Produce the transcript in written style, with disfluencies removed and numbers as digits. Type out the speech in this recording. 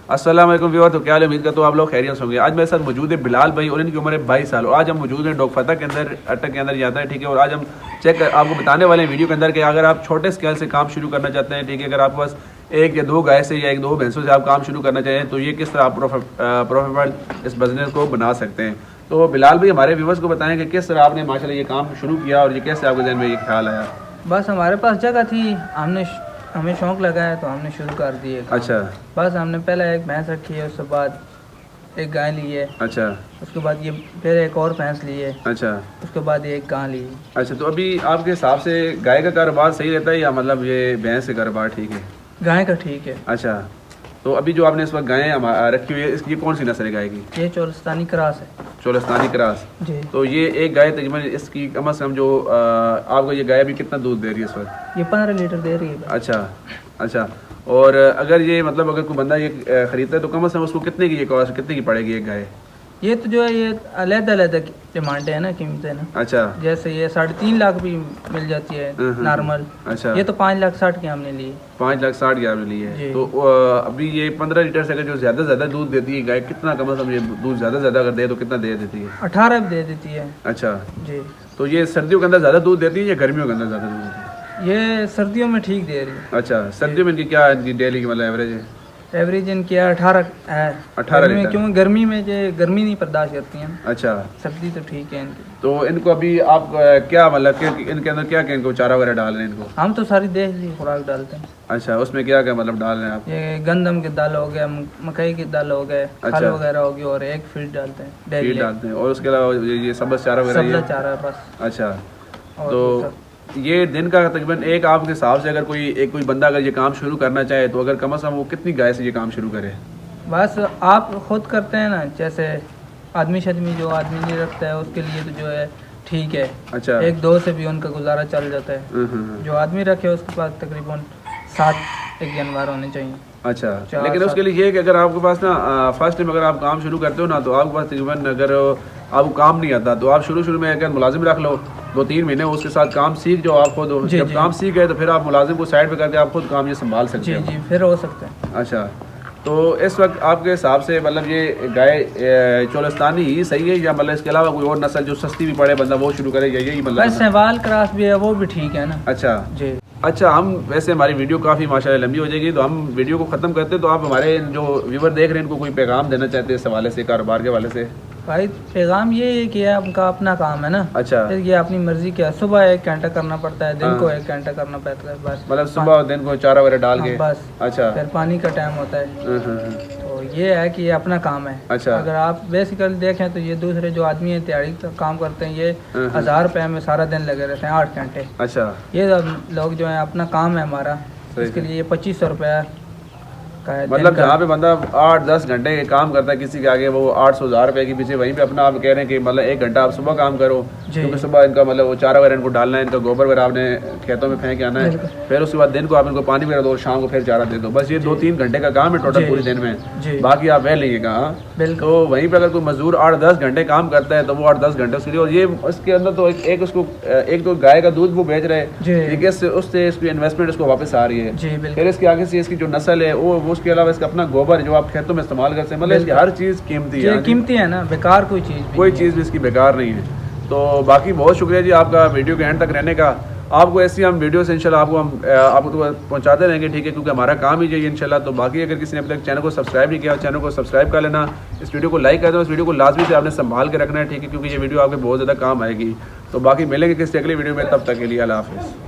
अस्सलाम वालेकुम व्यूअर, तो क्या उम्मीद करता हूँ आप लोग खैरियत होंगे। आज मेरे साथ मौजूद है बिलाल भाई और इनकी उम्र है 22 साल और आज हम मौजूद हैं डोकफता के अंदर, अटक के अंदर जाता है, ठीक है। और आज हम आपको बताने वाले हैं वीडियो के अंदर कि अगर आप छोटे स्केल से काम शुरू करना चाहते हैं, ठीक है, अगर आपके पास एक या दो गाय से या एक दो भैंसों से आप काम शुरू करना चाहें तो ये किस तरह आप प्रॉफिटेबल इस बिजनेस को बना सकते हैं। तो बिलाल भाई हमारे व्यूअर्स को बताएं कि किस तरह आपने माशाल्लाह ये काम शुरू किया और ये कैसे आपके जहन में ये ख्याल आया। बस हमारे पास जगह थी, हमें शौक लगा है तो हमने शुरू कर दिए। अच्छा, बस हमने पहले एक भैंस रखी है, उसके बाद एक गाय ली है। अच्छा, उसके बाद ये फिर एक और भैंस ली है। अच्छा, उसके बाद ये एक गाय ली है। अच्छा। तो अभी आपके हिसाब से गाय का कारोबार सही रहता है या मतलब ये भैंस का कारोबार ठीक है? गाय का ठीक है। अच्छा, तो अभी जो आपने इस वक्त गायें रखी हुई है, इसकी कौन सी नस्ल है गाय की? ये चोलस्तानी क्रॉस है। चोलस्तानी क्रॉस जी। तो ये एक गाय तकरीबन इसकी कम से कम जो आपको ये गाय अभी कितना दूध दे रही है इस वक्त? ये 15 लीटर दे रही है। अच्छा, अच्छा। और अगर ये मतलब अगर कोई बंदा ये खरीदता है तो कम से कम उसको कितने की ये कॉस्ट कितने की पड़ेगी एक गाय? ये तो जो है ये अलग-अलग डिमांड है ना, कीमतें ना। अच्छा, जैसे ये 3.5 लाख भी मिल जाती है नॉर्मल। अच्छा, ये तो 5,60,000 की हमने ली। 5,60,000 की आपने ली है। तो अभी ये 15 लीटर से अगर जो ज्यादा से ज्यादा दूध देती है गाय, कितना कम से कम ये दूध ज्यादा से ज्यादा अगर दे तो कितना दे देती है? 18 दे देती है। अच्छा जी। तो ये सर्दियों के अंदर ज्यादा दूध देती है या गर्मियों के अंदर ज्यादा दूध देती है? ये सर्दियों में ठीक दे रही है। अच्छा, सर्दियों में इनकी क्या इनकी डेली की मतलब एवरेज है? एवरेज इनकी 18 है। 18 लीटर। क्यों गर्मी में जो गर्मी नहीं बर्दाश्त करती हैं। अच्छा, सर्दी तो ठीक है इनकी। तो इनको अभी आप क्या मतलब इनके अंदर क्या क्या इनको चारा वगैरह डाल रहे हैं इनको? हम तो सारी देसी खुराक डालते हैं। अच्छा, उसमें क्या क्या मतलब डाल रहे हैं आप? ये गंदम के दाल हो गया, मकई की दाल हो गए, खल वगैरह हो गई और एक फीड डालते हैं। फीड डालते हैं और उसके अलावा ये सब्ज़ चारा वगैरह? सब्ज़ चारा बस। अच्छा, तो ये दिन का तकरीबन एक आपके हिसाब से अगर कोई बंदा अगर ये काम शुरू करना चाहे तो अगर कम से कम वो कितनी गाय से ये काम शुरू करे? बस आप खुद करते हैं ना, जैसे आदमी जो आदमी नहीं रखता है उसके लिए तो जो है ठीक है। अच्छा, एक दो से भी उनका गुजारा चल जाता है। जो आदमी रखे उसके पास तकरीबन 7 एक जानवर होने चाहिए। अच्छा, लेकिन उसके लिए ये कि अगर आपके पास ना फर्स्ट टाइम अगर आप काम शुरू करते हो ना तो आपके पास तकरीबन अगर आपको काम नहीं आता तो आप शुरू में अगर मुलाजिम रख लो 2-3 महीने, उसके साथ काम सीख जो आप खुद जब काम सीख गए तो फिर आप मुलाजिम को साइड पे करके आप खुद काम ये संभाल सकते हैं। जी, फिर हो सकता है। अच्छा, तो इस वक्त आपके हिसाब से मतलब ये गाय चोलस्तानी ही सही है या मतलब इसके अलावा कोई और नस्ल जो सस्ती भी पड़े बंदा वो शुरू करे या यही मतलब? सहवाल क्रॉस भी है, वो भी ठीक है ना। अच्छा जी। अच्छा, हम वैसे हमारी वीडियो काफ़ी माशाल्लाह लंबी हो जाएगी तो हम वीडियो को ख़त्म करते हैं। तो आप हमारे जो व्यूवर देख रहे हैं इनको कोई पैगाम देना चाहते हैं इस हवाले से, कारोबार के हवाले से? भाई पैगाम ये है कि आपका अपना काम है ना। अच्छा, ये अपनी मर्जी क्या, सुबह 1 घंटा करना पड़ता है, दिन को 1 घंटा करना पड़ता है बस। मतलब सुबह और दिन को चारा वगैरह डाल के? बस। अच्छा, फिर पानी का टाइम होता है। तो ये है कि ये अपना काम है। अच्छा, अगर आप बेसिकली देखें तो ये दूसरे जो आदमी है दिहाड़ी का काम करते हैं, ये 1000 रुपये में सारा दिन लगे रहते हैं 8 घंटे। अच्छा, ये लोग जो है अपना काम है हमारा, इसके लिए 2500 रुपया का है। मतलब जहाँ पे बंदा 8-10 घंटे काम करता है किसी के आगे, वो 800-1000 रुपये के पीछे, वहीं पे अपना आप कह रहे हैं कि मतलब 1 घंटा आप सुबह काम करो क्योंकि सुबह इनका मतलब वो चारा वगैरह इनको डालना है, इनका गोबर वगैरह आपने खेतों में फेंक के आना है, फिर उसके बाद दिन को आप इनको पानी वगैरह दो, शाम को फिर चारा दे दो। बस ये 2-3 घंटे का काम है टोटल पूरे दिन में, बाकी आप वह लीजिएगा। तो वहीं पर अगर कोई मजदूर 8-10 घंटे काम करता है तो वो 8-10 घंटे उसके लिए, और ये उसके अंदर तो एक तो गाय का दूध वो बेच रहे हैं, ठीक है, उससे इसकी इन्वेस्टमेंट इसको वापस आ रही है, फिर इसके आगे से इसकी जो नस्ल है वो उसके अलावा इसका अपना गोबर जो आप खेतों में इस्तेमाल करते हैं, मतलब इसकी हर चीज़ कीमती है। कीमती है ना, बेकार कोई चीज़ भी इसकी बेकार नहीं है। तो बाकी बहुत शुक्रिया जी आपका वीडियो के एंड तक रहने का। आपको ऐसी हम वीडियो से इंशाल्लाह आपको तो पहुंचाते रहेंगे, ठीक है, क्योंकि हमारा काम ही चाहिए इंशाल्लाह। तो बाकी अगर किसी ने अभी तक चैनल को सब्सक्राइब नहीं किया, चैनल को सब्सक्राइब कर लेना, इस वीडियो को लाइक कर देना, इस वीडियो को लाजमी से आपने संभाल के रखना है, ठीक है, क्योंकि ये वीडियो आपके बहुत ज़्यादा काम आएगी। तो बाकी मिलेंगे किसी अगली वीडियो में, तब तक के लिए अल्लाह हाफिज़।